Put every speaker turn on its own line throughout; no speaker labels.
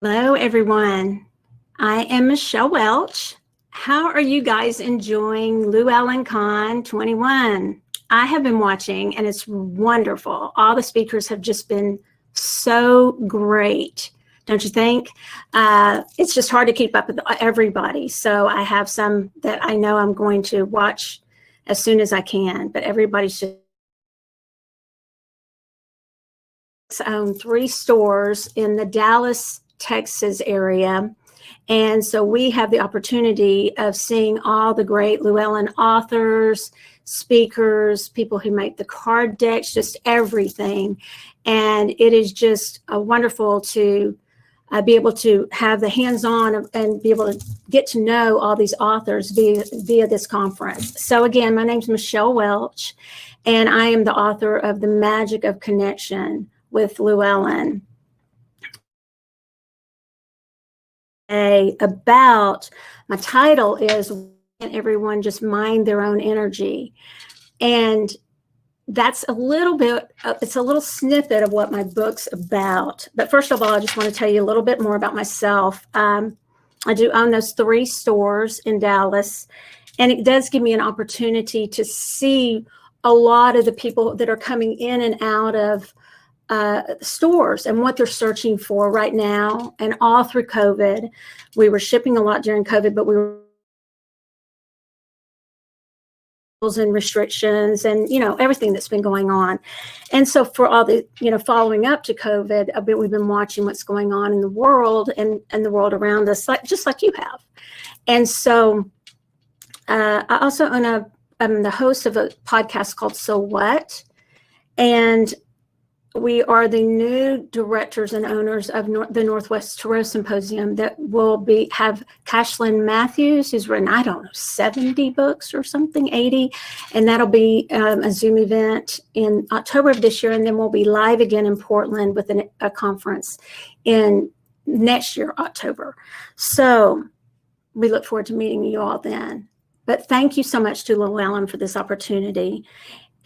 Hello, everyone. I am Michelle Welch. How are you guys enjoying LlewellynCon2021? I have been watching, and it's wonderful. All the speakers have just been so great, don't you think? It's just hard to keep up with everybody. So I have some that I know I'm going to watch as soon as I can, but everybody's just own 3 stores in the Dallas, Texas area. And so we have the opportunity of seeing all the great Llewellyn authors, speakers, people who make the card decks, just everything. And it is just wonderful to be able to have the hands-on and be able to get to know all these authors via this conference. So again, my name is Michelle Welch, and I am the author of The Magic of Connection with Llewellyn. About my title is Everyone Just Mind Their Own Energy, and that's a little bit it's a little snippet of what my book's about. But first of all, I just want to tell you a little bit more about myself. I do own those 3 stores in Dallas, and it does give me an opportunity to see a lot of the people that are coming in and out of stores and what they're searching for right now. And all through COVID, we were shipping a lot during COVID, but we were and restrictions and everything that's been going on. And so for all the following up to COVID, we've been watching what's going on in the world and the world around us, just like you have. And so I also I'm the host of a podcast called So What, and we are the new directors and owners of the Northwest Tarot Symposium that will have Cashlyn Matthews, who's written, 70 books or something, 80. And that'll be a Zoom event in October of this year. And then we'll be live again in Portland with a conference in next year, October. So we look forward to meeting you all then. But thank you so much to Llewellyn for this opportunity.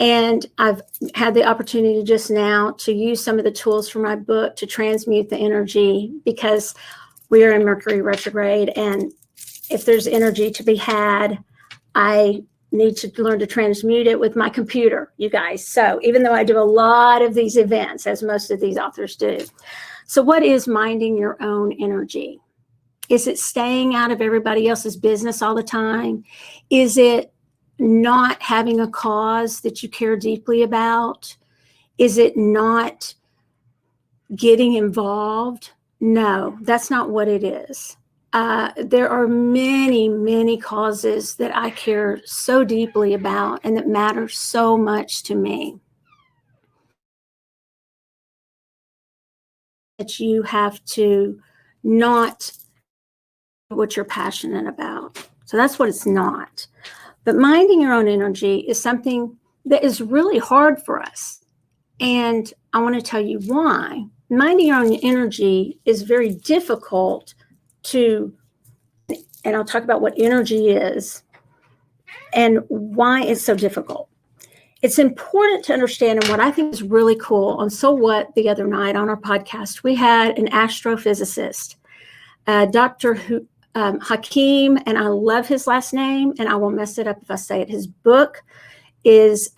And I've had the opportunity just now to use some of the tools from my book to transmute the energy, because we are in Mercury retrograde. And if there's energy to be had, I need to learn to transmute it with my computer, you guys. So even though I do a lot of these events, as most of these authors do. So what is minding your own energy? Is it staying out of everybody else's business all the time? Is it not having a cause that you care deeply about? Is it not getting involved? No, that's not what it is. There are many, many causes that I care so deeply about and that matter so much to me. That you have to not do what you're passionate about. So that's what it's not. But minding your own energy is something that is really hard for us. And I want to tell you why. Minding your own energy is very difficult and I'll talk about what energy is and why it's so difficult. It's important to understand, and what I think is really cool on So What the other night on our podcast, we had an astrophysicist, Dr. Hakeem, and I love his last name, and I will mess it up if I say it. His book is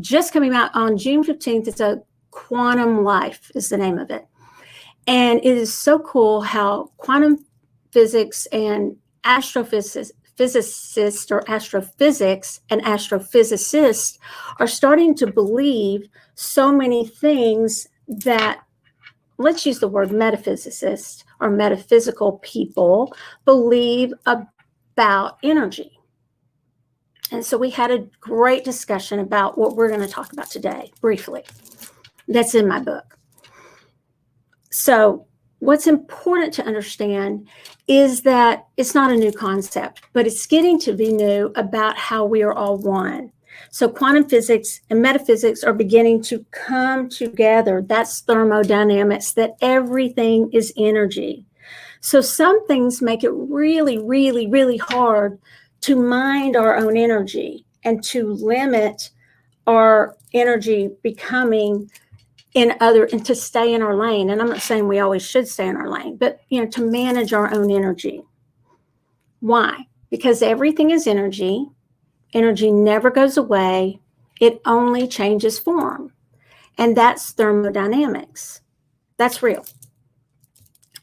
just coming out on June 15th. It's a Quantum Life is the name of it. And it is so cool how quantum physics and physicists or astrophysics and astrophysicists are starting to believe so many things that, let's use the word metaphysicists or metaphysical people, believe about energy. And so we had a great discussion about what we're going to talk about today, briefly. That's in my book. So what's important to understand is that it's not a new concept, but it's getting to be new about how we are all one. So quantum physics and metaphysics are beginning to come together. That's thermodynamics, that everything is energy. So some things make it really, really, really hard to mind our own energy and to limit our energy becoming and to stay in our lane. And I'm not saying we always should stay in our lane, but to manage our own energy. Why? Because everything is energy. Energy never goes away. It only changes form. And that's thermodynamics. That's real.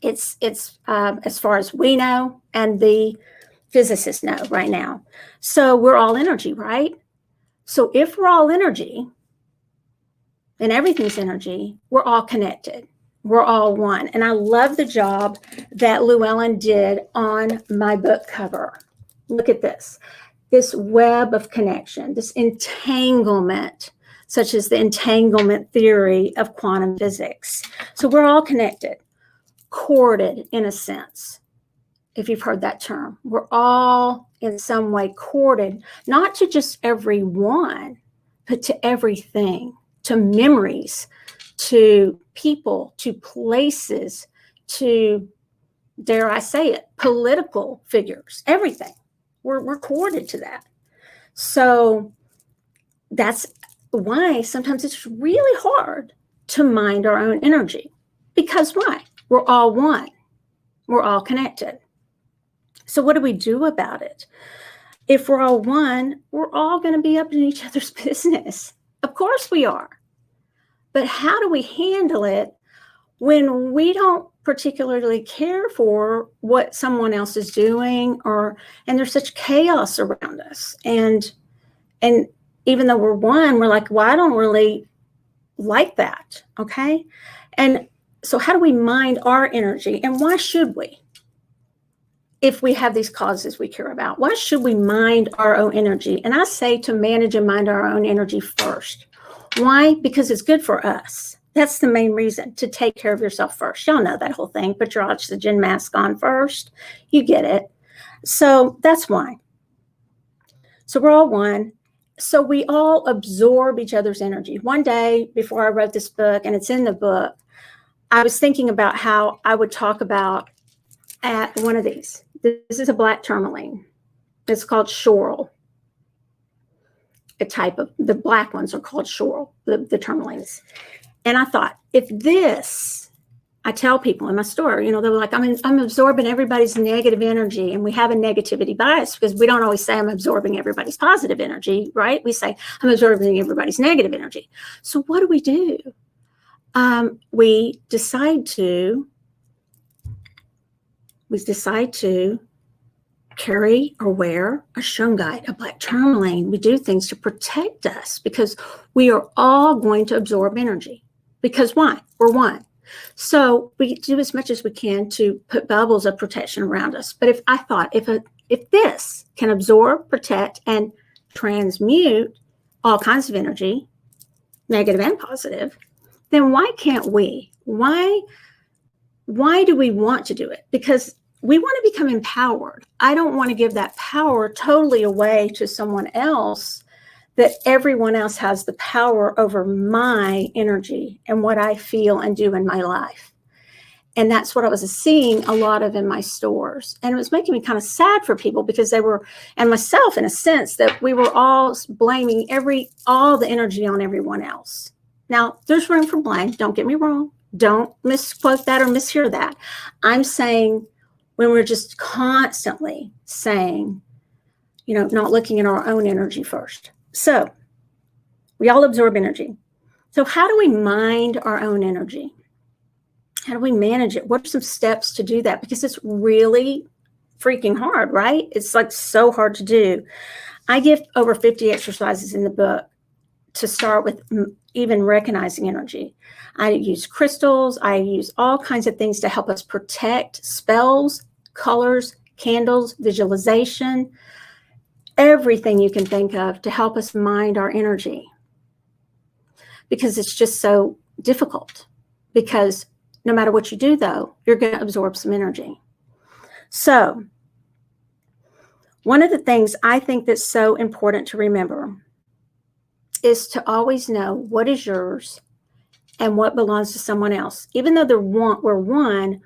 It's as far as we know, and the physicists know right now. So we're all energy, right? So if we're all energy, and everything's energy, we're all connected. We're all one. And I love the job that Llewellyn did on my book cover. Look at this web of connection, this entanglement, such as the entanglement theory of quantum physics. So we're all connected, corded in a sense, if you've heard that term. We're all in some way corded, not to just everyone, but to everything, to memories, to people, to places, to, dare I say it, political figures, everything. We're corded to that. So that's why sometimes it's really hard to mind our own energy. Because why? We're all one. We're all connected. So what do we do about it? If we're all one, we're all going to be up in each other's business. Of course we are. But how do we handle it when we don't particularly care for what someone else is doing, and there's such chaos around us? And even though we're one, we're like, well, I don't really like that. Okay. And so how do we mind our energy? And why should we? If we have these causes we care about, why should we mind our own energy? And I say to manage and mind our own energy first. Why? Because it's good for us. That's the main reason, to take care of yourself first. Y'all know that whole thing. Put your oxygen mask on first. You get it. So that's why. So we're all one. So we all absorb each other's energy. One day before I wrote this book, and it's in the book, I was thinking about how I would talk about at one of these. This is a black tourmaline. It's called schorl. A type of, the black ones are called schorl, the tourmalines. And I thought, if this, I tell people in my store, they're like, I'm absorbing everybody's negative energy. And we have a negativity bias because we don't always say I'm absorbing everybody's positive energy, right? We say I'm absorbing everybody's negative energy. So what do? We decide to carry or wear a shungite, a black tourmaline. We do things to protect us because we are all going to absorb energy. Because why? We're one. So we do as much as we can to put bubbles of protection around us. But if this can absorb, protect, and transmute all kinds of energy, negative and positive, then why can't we? Why do we want to do it? Because we want to become empowered. I don't want to give that power totally away to someone else, that everyone else has the power over my energy and what I feel and do in my life. And that's what I was seeing a lot of in my stores. And it was making me kind of sad for people because they were, and myself in a sense, that we were all blaming all the energy on everyone else. Now, there's room for blame. Don't get me wrong. Don't misquote that or mishear that. I'm saying when we're just constantly saying, not looking at our own energy first. So we all absorb energy. So how do we mind our own energy? How do we manage it? What are some steps to do that? Because it's really freaking hard, right? It's like so hard to do. I give over 50 exercises in the book to start with even recognizing energy. I use crystals. I use all kinds of things to help us protect, spells, colors, candles, visualization, everything you can think of to help us mind our energy. Because it's just so difficult. Because no matter what you do, though, you're going to absorb some energy. So one of the things I think that's so important to remember is to always know what is yours and what belongs to someone else. Even though we're one,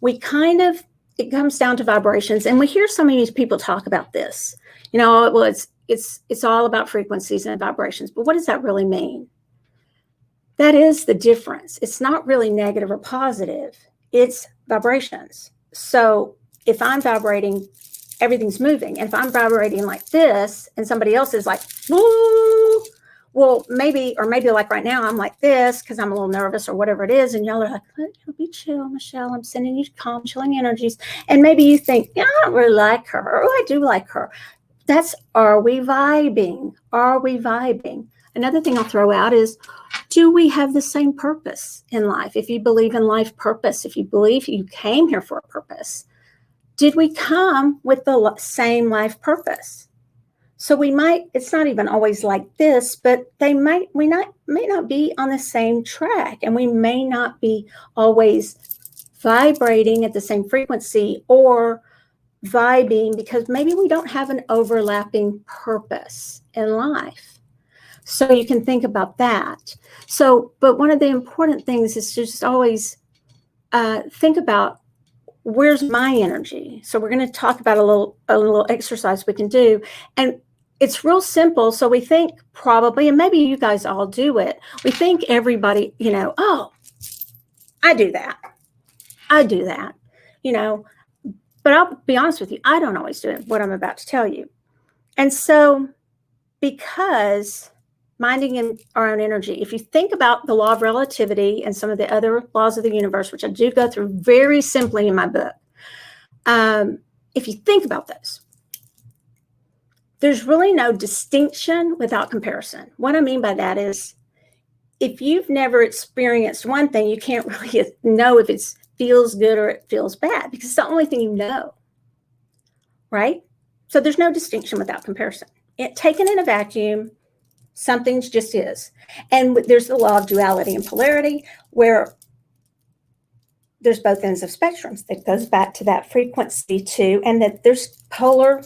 it comes down to vibrations. And we hear so many people talk about this. Well, it's all about frequencies and vibrations. But what does that really mean? That is the difference. It's not really negative or positive. It's vibrations. So if I'm vibrating, everything's moving. And if I'm vibrating like this and somebody else is like, woo, well, maybe like right now, I'm like this because I'm a little nervous or whatever it is. And y'all are like, be chill, Michelle. I'm sending you calm, chilling energies. And maybe you think, yeah, I don't really like her. Or, I do like her. Are we vibing? Are we vibing? Another thing I'll throw out is, do we have the same purpose in life? If you believe in life purpose, if you believe you came here for a purpose, did we come with the same life purpose? So it's not even always like this, but we may not be on the same track, and we may not be always vibrating at the same frequency or vibing because maybe we don't have an overlapping purpose in life. So you can think about that. But one of the important things is just always think about, where's my energy? So we're going to talk about a little exercise we can do. And it's real simple. So we think probably, and maybe you guys all do it, we think everybody, oh, I do that. But I'll be honest with you, I don't always do it, what I'm about to tell you. And so because minding in our own energy, if you think about the law of relativity and some of the other laws of the universe, which I do go through very simply in my book, if you think about those, there's really no distinction without comparison. What I mean by that is, if you've never experienced one thing, you can't really know if it feels good or it feels bad, because it's the only thing you know, right? So there's no distinction without comparison. Taken in a vacuum, something just is. And there's the law of duality and polarity, where there's both ends of spectrums. That goes back to that frequency too, and that there's polar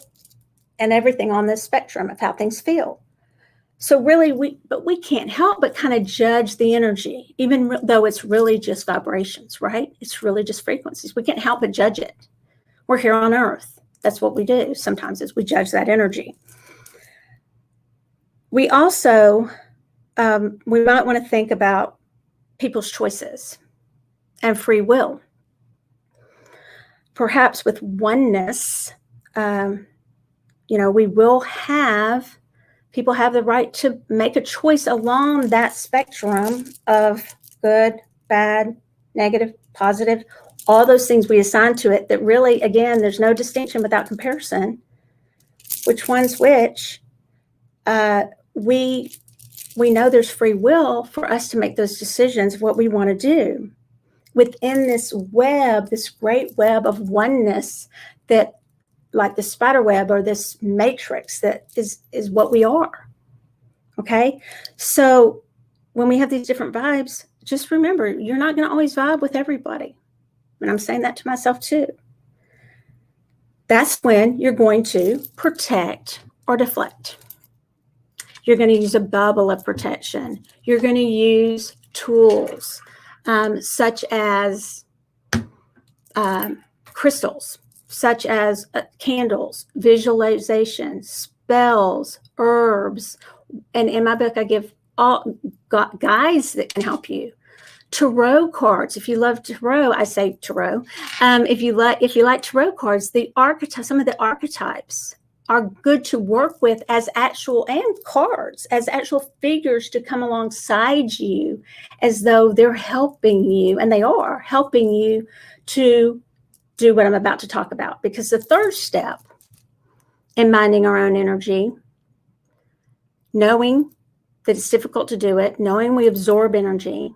and everything on this spectrum of how things feel. So really, we can't help but kind of judge the energy, even though it's really just vibrations, right? It's really just frequencies. We can't help but judge it. We're here on Earth. That's what we do sometimes, is we judge that energy. We also, we might want to think about people's choices and free will. Perhaps with oneness, people have the right to make a choice along that spectrum of good, bad, negative, positive, all those things we assign to it, that really, again, there's no distinction without comparison. Which one's which? We know there's free will for us to make those decisions of what we want to do within this web, this great web of oneness, that, like the spider web or this matrix, that is what we are. Okay. So when we have these different vibes, just remember, you're not going to always vibe with everybody. And I'm saying that to myself too. That's when you're going to protect or deflect. You're going to use a bubble of protection. You're going to use tools such as crystals, such as candles, visualization, spells, herbs. And in my book, I give all guides that can help you. Tarot cards. If you love tarot, I say tarot. If you like tarot cards, some of the archetypes are good to work with as actual, and cards as actual figures to come alongside you, as though they're helping you, and they are helping you to do what I'm about to talk about. Because the third step in minding our own energy, knowing that it's difficult to do it, knowing we absorb energy,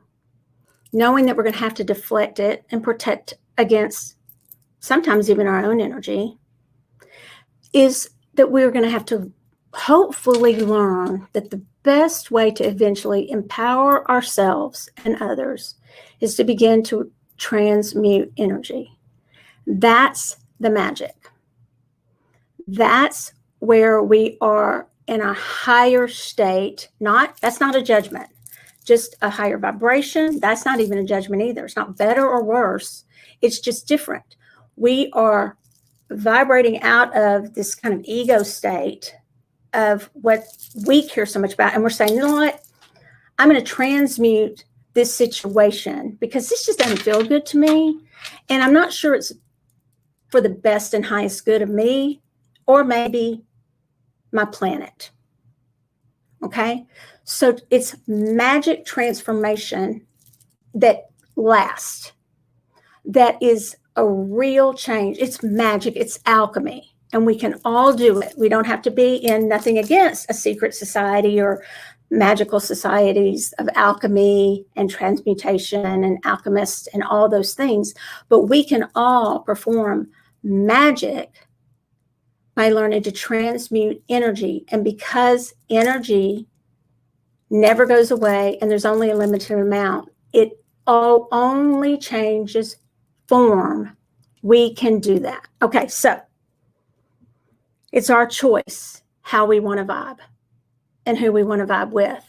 knowing that we're going to have to deflect it and protect against sometimes even our own energy, is that we're going to have to hopefully learn that the best way to eventually empower ourselves and others is to begin to transmute energy. That's the magic. That's where we are in a higher state. That's not a judgment, just a higher vibration. That's not even a judgment either. It's not better or worse. It's just different. We are vibrating out of this kind of ego state of what we care so much about. And we're saying, you know what? I'm going to transmute this situation because this just doesn't feel good to me. And I'm not sure it's for the best and highest good of me or maybe my planet. Okay. So it's magic transformation that lasts. That is a real change. It's magic. It's alchemy. And we can all do it. We don't have to be in, nothing against a secret society or magical societies of alchemy and transmutation and alchemists and all those things. But we can all perform magic by learning to transmute energy. And because energy never goes away and there's only a limited amount, it all only changes form. We can do that. Okay, so it's our choice how we want to vibe and who we want to vibe with.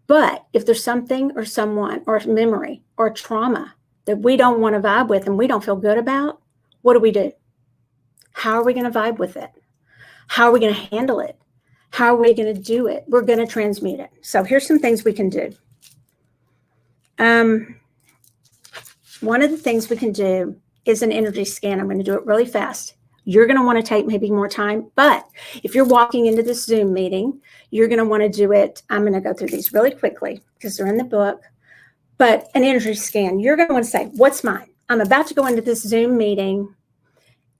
But if there's something or someone or a memory or a trauma that we don't want to vibe with and we don't feel good about, what do? How are we going to vibe with it? How are we going to handle it? How are we going to do it? We're going to transmute it. So here's some things we can do. One of the things we can do is an energy scan. I'm going to do it really fast. You're going to want to take maybe more time, but if you're walking into this Zoom meeting, you're going to want to do it. I'm going to go through these really quickly because they're in the book, but an energy scan, you're going to want to say, what's mine? I'm about to go into this Zoom meeting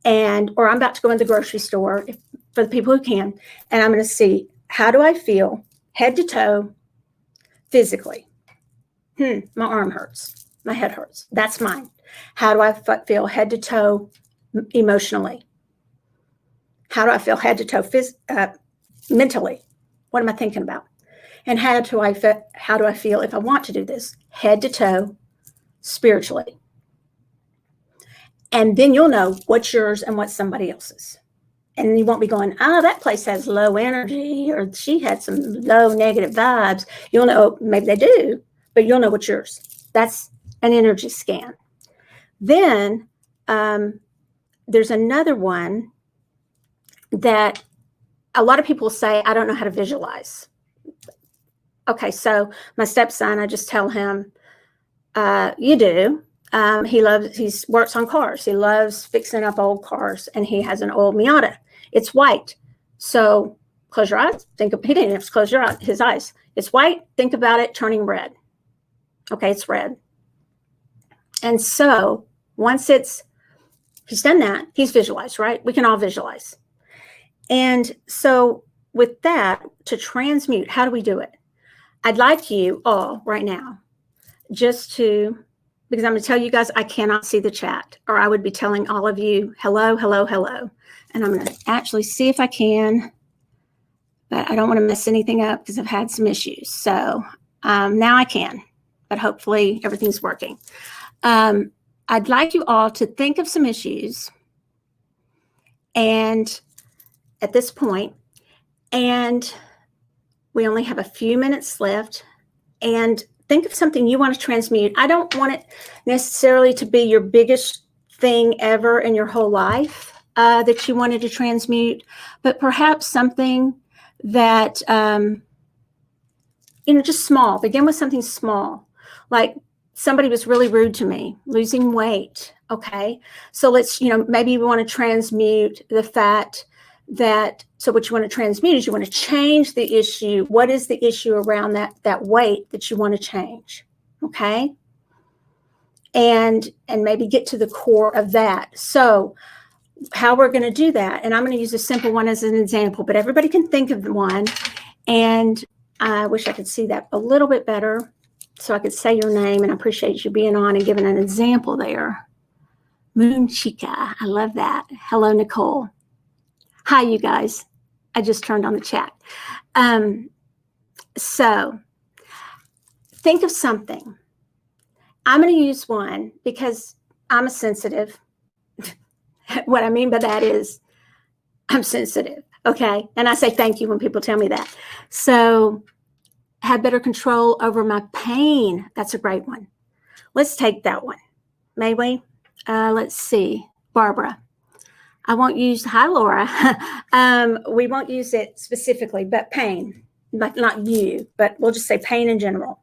or I'm about to go into the grocery store for the people who can, and I'm going to see, how do I feel head to toe physically? My arm hurts. My head hurts. That's mine. How do I feel head to toe emotionally? How do I feel head to toe mentally? What am I thinking about? And how do I feel if I want to do this head to toe spiritually? And then you'll know what's yours and what's somebody else's. And you won't be going, that place has low energy, or she had some low negative vibes. You'll know, maybe they do, but you'll know what's yours. That's an energy scan. Then there's another one that a lot of people say, I don't know how to visualize. Okay, so my stepson, I just tell him, you do. He works on cars. He loves fixing up old cars, and he has an old Miata. It's white. So close your eyes. He didn't have to close his eyes. It's white. Think about it turning red. Okay, it's red. And so once he's done that, he's visualized, right? We can all visualize. And so with that, to transmute, how do we do it? I'd like you all right now because I'm going to tell you guys, I cannot see the chat, or I would be telling all of you, hello, hello, hello. And I'm going to actually see if I can, but I don't want to mess anything up because I've had some issues. So now I can, but hopefully everything's working. I'd like you all to think of some issues and at this point, and we only have a few minutes left, and think of something you want to transmute. I don't want it necessarily to be your biggest thing ever in your whole life that you wanted to transmute, but perhaps something that, just small. Begin with something small, like somebody was really rude to me, losing weight. Okay, so let's, maybe we want to transmute the fact that, so what you want to transmute is you want to change the issue. What is the issue around that weight that you want to change? Okay. And maybe get to the core of that. So how we're going to do that, and I'm going to use a simple one as an example, but everybody can think of one. And I wish I could see that a little bit better so I could say your name, and I appreciate you being on and giving an example there. Moon Chica, I love that. Hello, Nicole. Hi, you guys. I just turned on the chat. So think of something. I'm going to use one because I'm a sensitive. What I mean by that is I'm sensitive. Okay. And I say thank you when people tell me that. So have better control over my pain. That's a great one. Let's take that one. May we? Let's see. Barbara. I won't use, hi, Laura. We won't use it specifically, but pain. like not you, but we'll just say pain in general.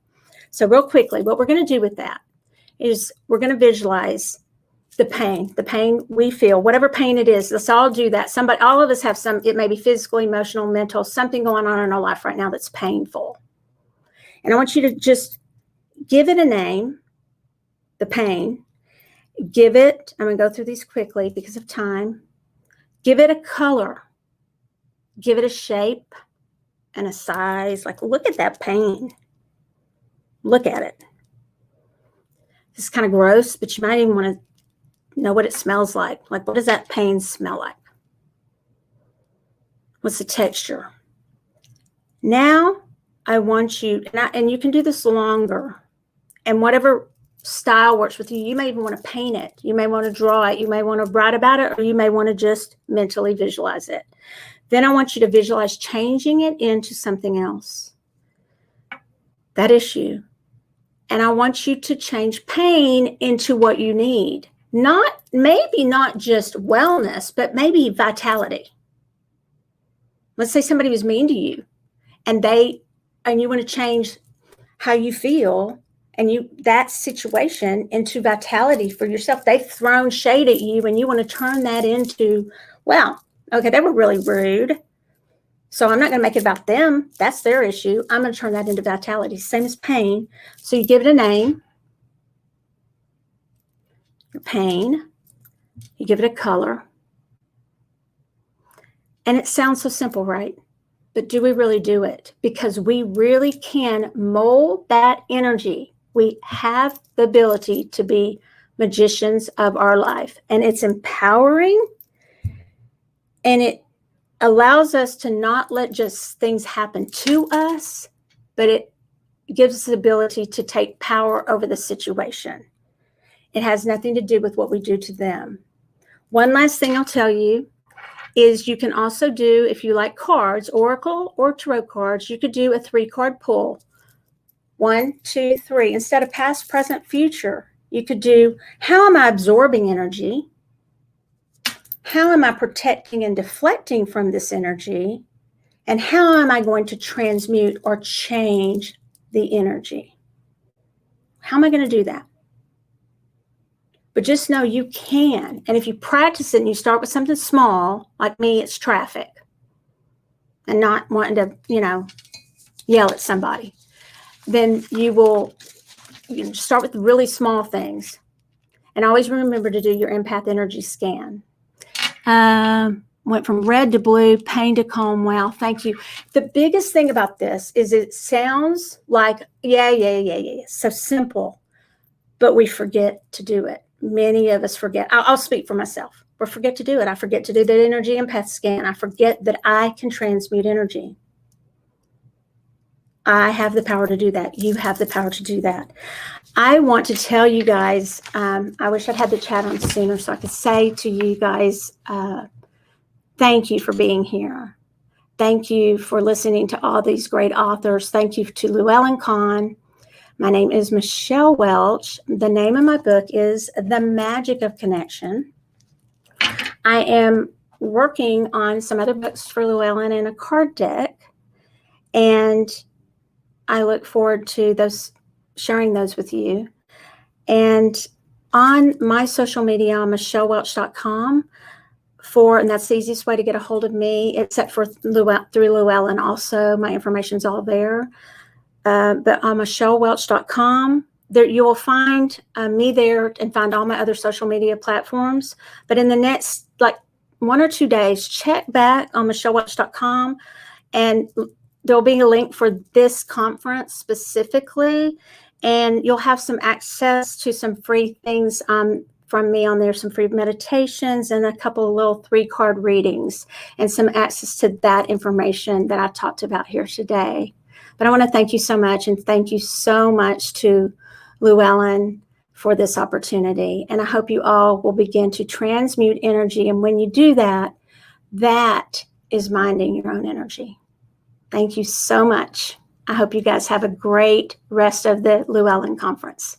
So real quickly, what we're going to do with that is we're going to visualize the pain we feel, whatever pain it is. Let's all do that. All of us have some, it may be physical, emotional, mental, something going on in our life right now that's painful. And I want you to just give it a name, the pain. Give it, I'm going to go through these quickly because of time. Give it a color. Give it a shape and a size. Like, look at that pain. Look at it. It's kind of gross, but you might even want to know what it smells like. Like, what does that pain smell like? What's the texture? Now, I want you, and you can do this longer, and whatever style works with you. You may even want to paint it. You may want to draw it. You may want to write about it, or you may want to just mentally visualize it. Then I want you to visualize changing it into something else. That issue. And I want you to change pain into what you need. Maybe not just wellness, but maybe vitality. Let's say somebody was mean to you and you want to change how you feel and that situation into vitality for yourself. They've thrown shade at you and you want to turn that into, well, okay, they were really rude. So I'm not going to make it about them. That's their issue. I'm going to turn that into vitality. Same as pain. So you give it a name. Your pain. You give it a color. And it sounds so simple, right? But do we really do it? Because we really can mold that energy. We have the ability to be magicians of our life. And it's empowering. And it allows us to not let just things happen to us, but it gives us the ability to take power over the situation. It has nothing to do with what we do to them. One last thing I'll tell you is you can also do, if you like cards, Oracle or Tarot cards, you could do a 3-card pull. 1, 2, 3. Instead of past, present, future, you could do, how am I absorbing energy? How am I protecting and deflecting from this energy? And how am I going to transmute or change the energy? How am I going to do that? But just know you can. And if you practice it and you start with something small, like me, it's traffic. And not wanting to, yell at somebody. Then you start with really small things. And always remember to do your empath energy scan. Went from red to blue, pain to calm. Wow, thank you. The biggest thing about this is it sounds like, yeah. So simple, but we forget to do it. Many of us forget. I'll speak for myself. We forget to do it. I forget to do the energy empath scan. I forget that I can transmute energy. I have the power to do that. You have the power to do that. I want to tell you guys, I wish I'd had the chat on sooner so I could say to you guys, thank you for being here. Thank you for listening to all these great authors. Thank you to LlewellynCon. My name is Michelle Welch. The name of my book is The Magic of Connection. I am working on some other books for Llewellyn and a card deck, and I look forward to sharing those with you. And on my social media, on michellewelch.com, and that's the easiest way to get a hold of me, except for through Llewellyn also. My information's all there. But on michellewelch.com, there you will find me there and find all my other social media platforms. But in the next 1 or 2 days, check back on michellewelch.com, and there'll be a link for this conference specifically, and you'll have some access to some free things from me on there, some free meditations and a couple of little 3-card readings and some access to that information that I talked about here today. But I want to thank you so much, and thank you so much to Llewellyn for this opportunity. And I hope you all will begin to transmute energy. And when you do that, that is minding your own energy. Thank you so much. I hope you guys have a great rest of the Llewellyn Conference.